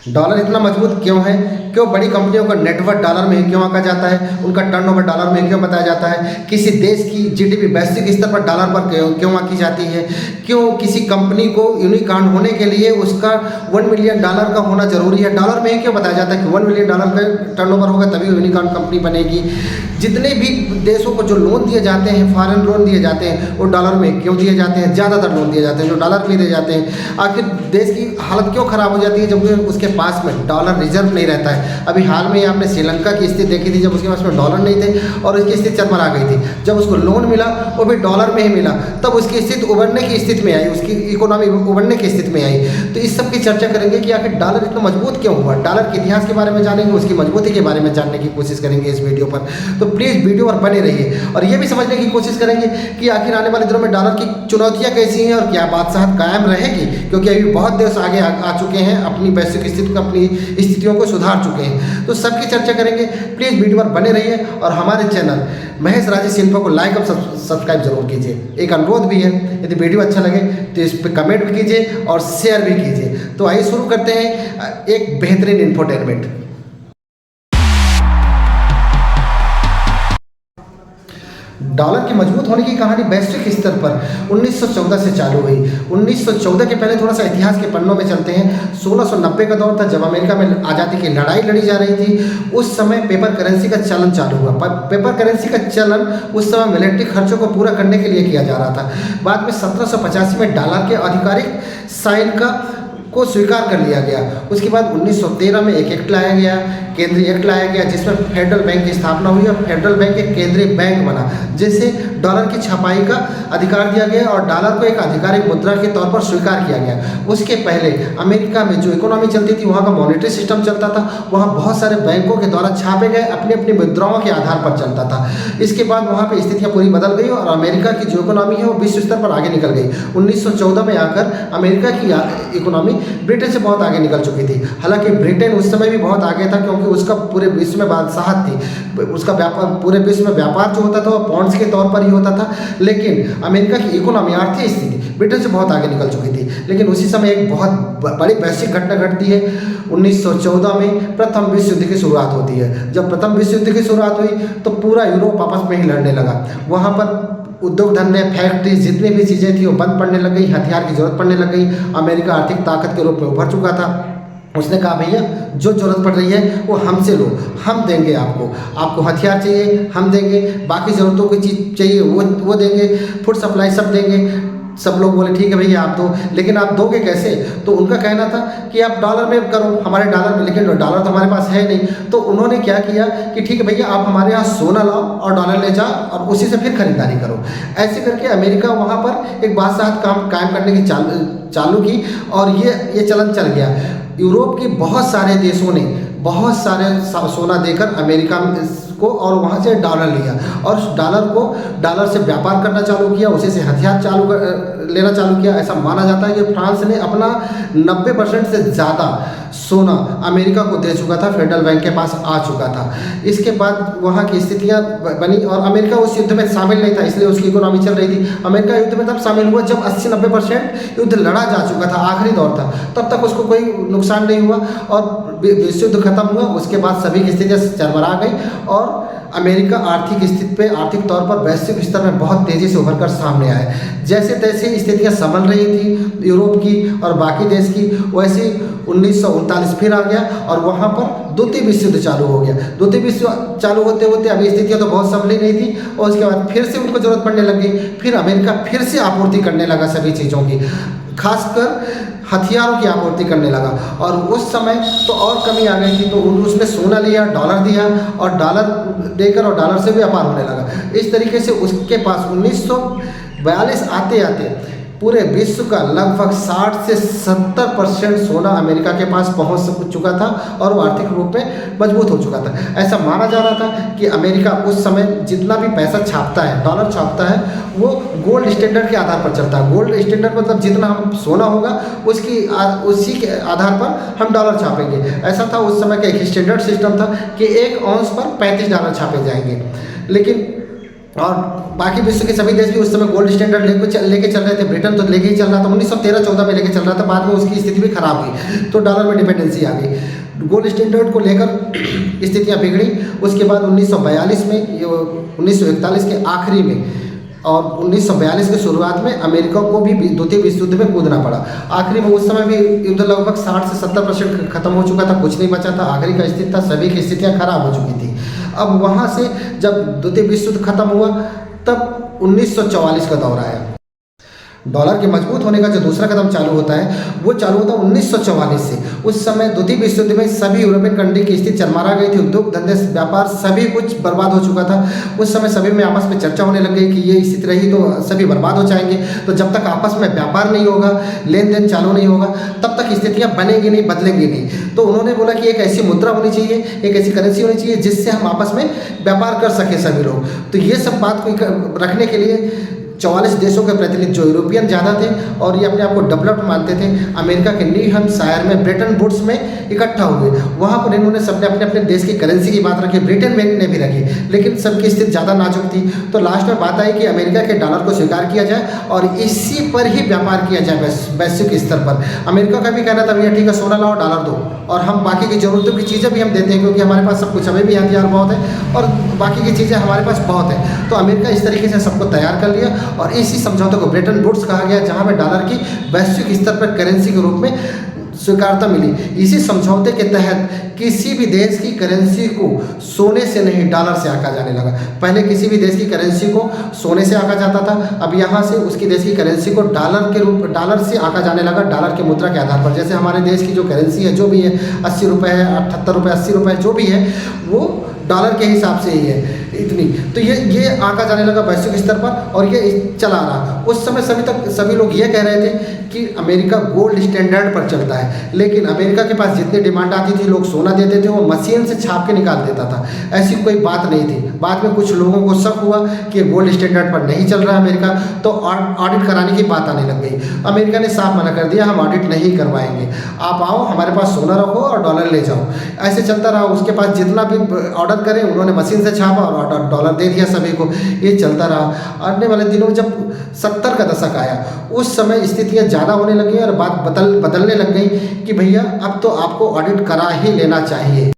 Dollar इतना मजबूत क्यों है? क्यों बड़ी कंपनियों का नेटवर्क डॉलर में ही क्यों आंका जाता है? उनका टर्नओवर डॉलर में क्यों बताया जाता है? किसी देश की जीडीपी वैश्विक स्तर पर डॉलर पर क्यों आंकी जाती है? क्यों किसी कंपनी को यूनिकॉर्न होने के लिए उसका $1 मिलियन का होना जरूरी है? डॉलर में ही क्यों बताया जाता है कि $1 मिलियन का टर्नओवर होगा तभी यूनिकॉर्न कंपनी बनेगी? जितने भी देशों को जो लोन दिए जाते हैं, फॉरेन लोन दिए जाते हैं, वो डॉलर में क्यों दिए जाते हैं? ज़्यादातर लोन दिए जाते हैं जो डॉलर में दिए जाते हैं। आखिर देश की हालत क्यों खराब हो जाती है जब उसके पास में डॉलर रिजर्व नहीं रहता है? अभी हाल में आपने श्रीलंका की स्थिति देखी थी, जब उसके पास में डॉलर नहीं थे और उसकी स्थिति चरमरा गई थी। जब उसको लोन मिला वो भी डॉलर में ही मिला, तब उसकी स्थिति उभरने की स्थिति में आई, उसकी इकोनॉमी उभरने की स्थिति में आई। तो इस सब की चर्चा करेंगे कि आखिर डॉलर इतना मजबूत क्यों हुआ। डॉलर के इतिहास के बारे में जानेंगे, उसकी मजबूती के बारे में जानने की कोशिश करेंगे इस वीडियो पर। तो प्लीज़ वीडियो पर बने रहिए और ये भी समझने की कोशिश करेंगे कि आखिर आने वाले दिनों में डॉलर की चुनौतियाँ कैसी हैं और क्या बादशाहत कायम रहेगी, क्योंकि अभी बहुत देश आगे आ चुके हैं, अपनी वैश्विक स्थिति को, अपनी स्थितियों को सुधार चुके हैं। तो सबकी चर्चा करेंगे। प्लीज़ वीडियो पर बने रहिए और हमारे चैनल महेश राजेश इन्फो को लाइक और सब्सक्राइब जरूर कीजिए। एक अनुरोध भी है, यदि वीडियो अच्छा लगे तो इस पर कमेंट भी कीजिए और शेयर भी कीजिए। तो आइए शुरू करते हैं एक बेहतरीन इंफोटेनमेंट। डॉलर की मजबूत होने की कहानी वैश्विक स्तर पर 1914 से चालू हुई। 1914 के पहले थोड़ा सा इतिहास के पन्नों में चलते हैं। 1690 का दौर था जब अमेरिका में आज़ादी की लड़ाई लड़ी जा रही थी। उस समय पेपर करेंसी का चलन चालू हुआ। पेपर करेंसी का चलन उस समय मिलिट्री खर्चों को पूरा करने के लिए किया जा रहा था। बाद में 1785 में डॉलर के आधिकारिक साइन को स्वीकार कर लिया गया। उसके बाद 1913 में एक एक्ट लाया गया, केंद्रीय एक्ट लाया गया, जिसमें फेडरल बैंक की स्थापना हुई और फेडरल बैंक एक केंद्रीय बैंक बना, जिससे डॉलर की छपाई का अधिकार दिया गया और डॉलर को एक आधिकारिक मुद्रा के तौर पर स्वीकार किया गया। उसके पहले अमेरिका में जो इकोनॉमी चलती थी, वहाँ का मॉनेटरी सिस्टम चलता था, वहाँ बहुत सारे बैंकों के द्वारा छापे गए अपनी अपनी मुद्राओं के आधार पर चलता था। इसके बाद वहाँ पर स्थितियाँ पूरी बदल गई और अमेरिका की जो इकोनॉमी है वो विश्व स्तर पर आगे निकल गई। 1914 में आकर अमेरिका की इकोनॉमी ब्रिटेन से बहुत आगे निकल चुकी थी। हालांकि ब्रिटेन उस समय भी बहुत आगे था, क्योंकि उसका पूरे विश्व में बादशाहत थी। उसका व्यापार, पूरे विश्व में व्यापार जो होता था वो पॉन्ड्स के तौर पर ही होता था। लेकिन अमेरिका की इकोनॉमी, आर्थिक स्थिति ब्रिटेन से बहुत आगे निकल चुकी थी। लेकिन उसी समय एक बहुत बड़ी वैश्विक घटना घटती है। 1914 में प्रथम विश्व युद्ध की शुरुआत होती है। जब प्रथम विश्व युद्ध की शुरुआत हुई तो पूरा यूरोप आपस में ही लड़ने लगा। वहाँ पर उद्योग धंधे, फैक्ट्री, जितनी भी चीज़ें थी वो बंद पड़ने लग गई, हथियार की जरूरत पड़ने लग गई। अमेरिका आर्थिक ताकत के रूप में उभर चुका था। उसने कहा भैया जो जरूरत पड़ रही है वो हमसे लो, हम देंगे आपको हथियार चाहिए हम देंगे, बाकी ज़रूरतों की चीज़ चाहिए वो देंगे, फूड सप्लाई सब देंगे। सब लोग बोले ठीक है भैया आप दो, लेकिन आप दोगे कैसे? तो उनका कहना था कि आप डॉलर में करो, हमारे डॉलर में, लेकिन डॉलर तो हमारे पास है नहीं। तो उन्होंने क्या किया कि ठीक है भैया आप हमारे यहाँ सोना लाओ और डॉलर ले जाओ और उसी से फिर खरीदारी करो। ऐसे करके अमेरिका वहाँ पर एक बादशाहत कायम करने की चालू की और ये चलन चल गया। यूरोप के बहुत सारे देशों ने बहुत सारे सोना देकर अमेरिका को और वहाँ से डॉलर लिया और डॉलर से व्यापार करना चालू किया, उसी से हथियार लेना चालू किया। ऐसा माना जाता है कि फ्रांस ने अपना 90% से ज़्यादा सोना अमेरिका को दे चुका था, फेडरल बैंक के पास आ चुका था। इसके बाद वहाँ की स्थितियाँ बनी और अमेरिका उस युद्ध में शामिल नहीं था, इसलिए उसकी इकोनॉमी चल रही थी। अमेरिका युद्ध में तब शामिल हुआ जब 80-90% युद्ध लड़ा जा चुका था, आखिरी दौर था, तब तक उसको कोई नुकसान नहीं हुआ और विश्व युद्ध खत्म हुआ। उसके बाद सभी की स्थितियाँ चरमरा गई और अमेरिका आर्थिक तौर पर वैश्विक स्तर में बहुत तेज़ी से उभरकर सामने आए। जैसे तैसे स्थितियाँ संभल रही थी यूरोप की और बाकी देश की, वैसे 1939 फिर आ गया और वहाँ पर द्वितीय विश्व युद्ध चालू हो गया। द्वितीय विश्व चालू होते होते अभी स्थितियाँ तो बहुत संभली नहीं थी और उसके बाद फिर से उनको जरूरत पड़ने लगी। फिर अमेरिका फिर से आपूर्ति करने लगा सभी चीज़ों की, खासकर हथियारों की आपूर्ति करने लगा और उस समय तो और कमी आ गई थी। तो उसने सोना लिया, डॉलर दिया और डॉलर देकर और डॉलर से व्यापार होने लगा। इस तरीके से उसके पास 1942 आते आते पूरे विश्व का लगभग 60 से 70% सोना अमेरिका के पास पहुंच चुका था और वो आर्थिक रूप में मजबूत हो चुका था। ऐसा माना जा रहा था कि अमेरिका उस समय जितना भी पैसा छापता है, डॉलर छापता है, वो गोल्ड स्टैंडर्ड के आधार पर चलता है। गोल्ड स्टैंडर्ड मतलब जितना हम सोना होगा उसी के आधार पर हम डॉलर छापेंगे। ऐसा था उस समय का एक स्टैंडर्ड सिस्टम था कि 1 औंस पर $35 छापे जाएंगे। लेकिन और बाकी विश्व के सभी देश भी उस समय गोल्ड स्टैंडर्ड लेके चल रहे थे। ब्रिटेन तो लेके ही चल रहा था, 1913-14 में लेके चल रहा था। बाद में उसकी स्थिति भी खराब हुई तो डॉलर में डिपेंडेंसी आ गई। गोल्ड स्टैंडर्ड को लेकर स्थितियाँ बिगड़ी। उसके बाद 1942 में, 1941 के आखिरी में और 1942 की शुरुआत में अमेरिका को भी द्वितीय विश्व युद्ध में कूदना पड़ा। आखिरी में उस समय भी युद्ध लगभग 60 से 70% खत्म हो चुका था, कुछ नहीं बचा था। आखिरी का स्थिति था, सभी की स्थितियाँ खराब हो चुकी थी। अब वहाँ से जब द्वितीय विश्व युद्ध खत्म हुआ तब 1944 का दौर आया। डॉलर के मजबूत होने का जो दूसरा कदम चालू होता है वो चालू होता है 1944 से। उस समय द्वितीय विश्व युद्ध में सभी यूरोपियन कंट्री की स्थिति चरमरा गई थी। उद्योग धंधे व्यापार सभी कुछ बर्बाद हो चुका था। उस समय सभी में आपस में चर्चा होने लग गई कि ये स्थिति रही तो सभी बर्बाद हो जाएंगे। तो जब तक आपस में व्यापार नहीं होगा, लेन देन चालू नहीं होगा, तब तक स्थितियाँ बनेंगी नहीं, बदलेंगी नहीं। तो उन्होंने बोला कि एक ऐसी मुद्रा होनी चाहिए, एक ऐसी करेंसी होनी चाहिए जिससे हम आपस में व्यापार कर सकें सभी लोग। तो ये सब बात को रखने के लिए 44 देशों के प्रतिनिधि जो यूरोपियन ज़्यादा थे और ये अपने आप को डेवलप्ड मानते थे, अमेरिका के न्यू हैम्पशायर में ब्रिटेन वुड्स में इकट्ठा हुए। वहाँ पर इन्होंने सबने अपने अपने देश की करेंसी की बात रखी, ब्रिटेन में ने भी रखी, लेकिन सबकी स्थिति ज़्यादा नाजुक थी। तो लास्ट में बात आई कि अमेरिका के डॉलर को स्वीकार किया जाए और इसी पर ही व्यापार किया जाए वैश्विक स्तर पर। अमेरिका का भी कहना था भैया ठीक है, सोना लाओ, डॉलर दो और हम बाकी की ज़रूरतों की चीज़ें भी हम देते हैं, क्योंकि हमारे पास सब कुछ अभी भी हथियार बहुत है और बाकी की चीज़ें हमारे पास बहुत है। तो अमेरिका इस तरीके से सबको तैयार कर लिया और इसी समझौते को ब्रिटेन वुड्स कहा गया, जहां पे डॉलर की वैश्विक स्तर पर करेंसी के रूप में स्वीकारता मिली। इसी समझौते के तहत किसी भी देश की करेंसी को सोने से नहीं, डॉलर से आंका जाने लगा। पहले किसी भी देश की करेंसी को सोने से आंका जाता था, अब यहाँ से उसकी देश की करेंसी को डॉलर से आंका जाने लगा, डॉलर के मुद्रा के आधार पर। जैसे हमारे देश की जो करेंसी है, जो भी है 80 रुपये है, 78 रुपये, 80 रुपये जो भी है, वो डॉलर के हिसाब से ही है इतनी। तो ये आंका जाने लगा वैश्विक स्तर पर और ये चला रहा। उस समय सभी लोग ये कह रहे थे कि अमेरिका गोल्ड स्टैंडर्ड पर चलता है, लेकिन अमेरिका के पास जितनी डिमांड आती थी लोग सोना देते थे, वो मशीन से छाप के निकाल देता था। ऐसी कोई बात नहीं थी। बाद में कुछ लोगों को शक हुआ कि गोल्ड स्टैंडर्ड पर नहीं चल रहा है अमेरिका, तो ऑडिट कराने की बात आने लग गई। अमेरिका ने साफ मना कर दिया, हम ऑडिट नहीं करवाएंगे, आप आओ हमारे पास सोना रखो और डॉलर ले जाओ। ऐसे चलता रहा। उसके पास जितना भी ऑर्डर करें उन्होंने मशीन से छापा और डॉलर दे दिया सभी को। ये चलता रहा। आने वाले दिनों में जब 70 का दशक आया, उस समय स्थितियाँ ज़्यादा होने लगी और बात बदलने लग गई कि भैया अब तो आपको ऑडिट करा ही लेना चाहिए।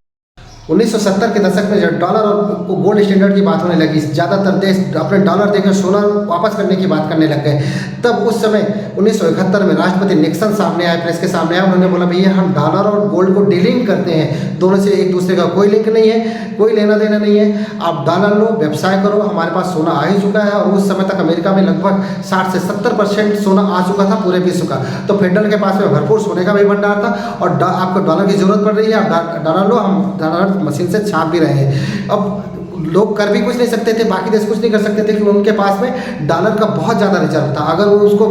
1970 के दशक में जब डॉलर और गोल्ड स्टैंडर्ड की बात होने लगी, ज़्यादातर देश अपने डॉलर देकर सोना वापस करने की बात करने लग गए। तब उस समय 1971 में राष्ट्रपति निक्सन सामने आए, प्रेस के सामने आए। उन्होंने बोला भैया हम डॉलर और गोल्ड को डीलिंग करते हैं, दोनों से एक दूसरे का कोई लिंक नहीं है, कोई लेना देना नहीं है। आप डॉलर लो, व्यवसाय करो, हमारे पास सोना आ ही चुका है। और उस समय तक अमेरिका में लगभग 60 से 70% सोना आ चुका था पूरे विश्व का। तो फेडरल के पास में भरपूर सोने का भी भंडार था और आपको डॉलर की ज़रूरत पड़ रही है, आप डॉलर लो, हम डॉलर मशीन से छाप भी रहे हैं। अब लोग कर भी कुछ नहीं सकते थे, बाकी देश कुछ नहीं कर सकते थे कि उनके पास में डॉलर का बहुत ज़्यादा रिजर्व था। अगर वो उसको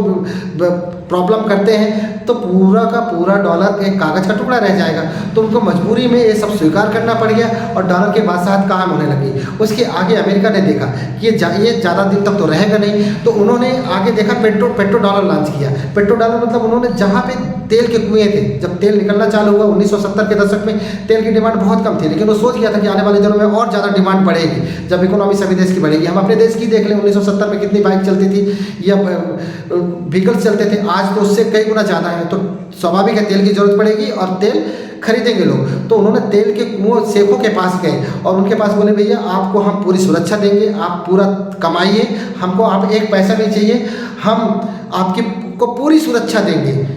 प्रॉब्लम करते हैं तो पूरा का पूरा डॉलर एक कागज़ का टुकड़ा रह जाएगा। तो उनको मजबूरी में ये सब स्वीकार करना पड़ गया और डॉलर की बादशाहत कायम होने लगी। उसके आगे अमेरिका ने देखा कि ये ज़्यादा दिन तक तो रहेगा नहीं, तो उन्होंने आगे देखा पेट्रो डॉलर लॉन्च किया। पेट्रो डॉलर मतलब उन्होंने जहाँ पे तेल के कुएँ थे, जब तेल निकलना चालू हुआ 1970 के दशक में, तेल की डिमांड बहुत कम थी, लेकिन वो सोच गया था कि आने वाले दिनों में और ज़्यादा डिमांड बढ़ेगी जब इकोनॉमी सभी देश की बढ़ेगी। हम अपने देश की देख लें, 1970 में कितनी बाइक चलती थी या व्हीकल्स चलते थे, आज तो उससे कई गुना ज़्यादा है। तो स्वाभाविक है तेल की ज़रूरत पड़ेगी और तेल खरीदेंगे लोग। तो उन्होंने तेल के कुओं सेखों के पास गए और उनके पास बोले भैया आपको हम पूरी सुरक्षा देंगे, आप पूरा कमाइए, हमको आप एक पैसा नहीं चाहिए, हम आपकी को पूरी सुरक्षा देंगे।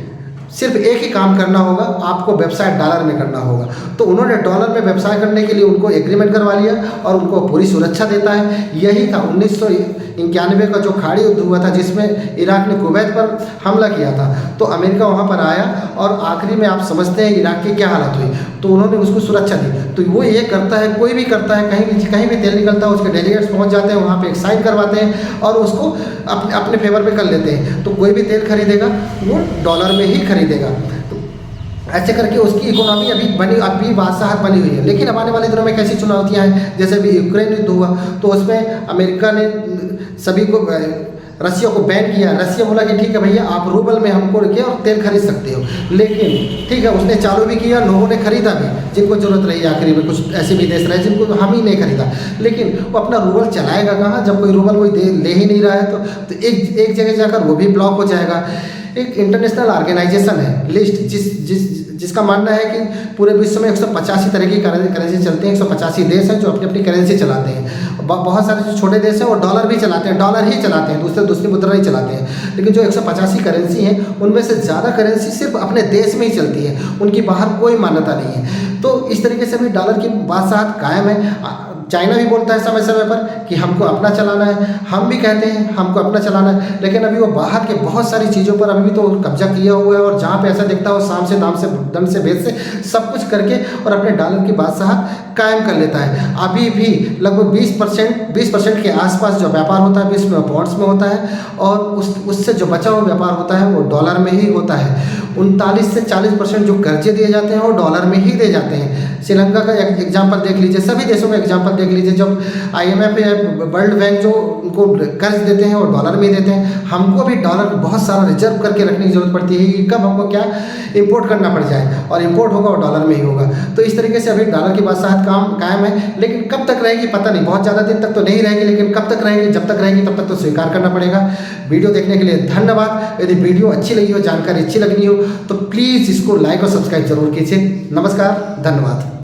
सिर्फ एक ही काम करना होगा, आपको व्यवसाय डॉलर में करना होगा। तो उन्होंने डॉलर में व्यवसाय करने के लिए उनको एग्रीमेंट करवा लिया और उनको पूरी सुरक्षा देता है। यही था 1991 का जो खाड़ी युद्ध हुआ था, जिसमें इराक ने कुवैत पर हमला किया था। तो अमेरिका वहाँ पर आया और आखिरी में आप समझते हैं इराक की क्या हालत हुई। तो उन्होंने उसको सुरक्षा दी। तो वो ये करता है, कोई भी करता है, कहीं भी तेल निकलता है उसके डेलीगेट्स पहुँच जाते हैं, वहाँ पर एक साइन करवाते हैं और उसको अपने फेवर में कर लेते हैं। तो कोई भी तेल खरीदेगा वो डॉलर में ही खरीदेगा। तो ऐसे करके उसकी इकोनॉमी अभी बादशाहत बनी हुई है। लेकिन अब आने वाले दिनों में कैसी चुनौतियां हैं, जैसे अभी यूक्रेन युद्ध हुआ तो उसमें अमेरिका ने सभी को रसिया को बैन किया, रसिया बोला कि ठीक है भैया आप रूबल में हमको रखिए और तेल खरीद सकते हो, लेकिन ठीक है उसने चालू भी किया, लोगों ने खरीदा भी जिनको ज़रूरत रही, आखिरी में कुछ ऐसे भी देश रहे जिनको हम ही नहीं खरीदा, लेकिन वो अपना रूबल चलाएगा कहाँ जब कोई रूबल कोई ले ही नहीं रहा है, तो एक जगह जाकर वो भी ब्लॉक हो जाएगा। एक इंटरनेशनल ऑर्गेनाइजेशन है लिस्ट जिसका मानना है कि पूरे विश्व में 185 तरह की करेंसी चलती हैं, 185 देश हैं जो अपनी अपनी करेंसी चलाते हैं। बहुत सारे जो छोटे देश हैं वो डॉलर भी चलाते हैं, डॉलर ही चलाते हैं, दूसरी मुद्रा नहीं चलाते हैं, लेकिन जो 185 करेंसी हैं उनमें से ज़्यादा करेंसी सिर्फ अपने देश में ही चलती है, उनकी बाहर कोई मान्यता नहीं है। तो इस तरीके से भी डॉलर की बादशाहत कायम है। चाइना भी बोलता है समय समय पर कि हमको अपना चलाना है, हम भी कहते हैं हमको अपना चलाना है, लेकिन अभी वो बाहर के बहुत सारी चीज़ों पर अभी भी तो कब्जा किया हुआ है, और जहाँ पे ऐसा दिखता है वो शाम से दाम से दम से भेद से सब कुछ करके और अपने डॉलर की बादशाहत कायम कर लेता है। अभी भी लगभग 20% के आसपास जो व्यापार होता है विश्व में बॉन्ड्स में होता है, और उससे जो बचा हुआ व्यापार होता है वो डॉलर में ही होता है। 39 से 40% जो कर्जे दिए जाते हैं वो डॉलर में ही दिए जाते हैं। श्रीलंका का एग्जाम्पल देख लीजिए, सभी देशों का एग्जाम्पल देख लीजिए, जब IMF या वर्ल्ड बैंक जो उनको कर्ज देते हैं वो डॉलर में ही देते हैं। हमको भी डॉलर बहुत सारा रिजर्व करके रखने की जरूरत पड़ती है कि कब हमको क्या इंपोर्ट करना पड़ जाए, और इंपोर्ट होगा वो डॉलर में ही होगा। तो इस तरीके से अभी डॉलर की बादशाहत कायम है, लेकिन कब तक रहेगी पता नहीं, बहुत ज़्यादा दिन तक तो नहीं रहेगी, लेकिन कब तक रहेगी, जब तक रहेगी तब तक तो स्वीकार करना पड़ेगा। वीडियो देखने के लिए धन्यवाद। यदि वीडियो अच्छी लगी हो, जानकारी अच्छी लगनी हो तो प्लीज़ इसको लाइक और सब्सक्राइब जरूर कीजिए। नमस्कार, धन्यवाद।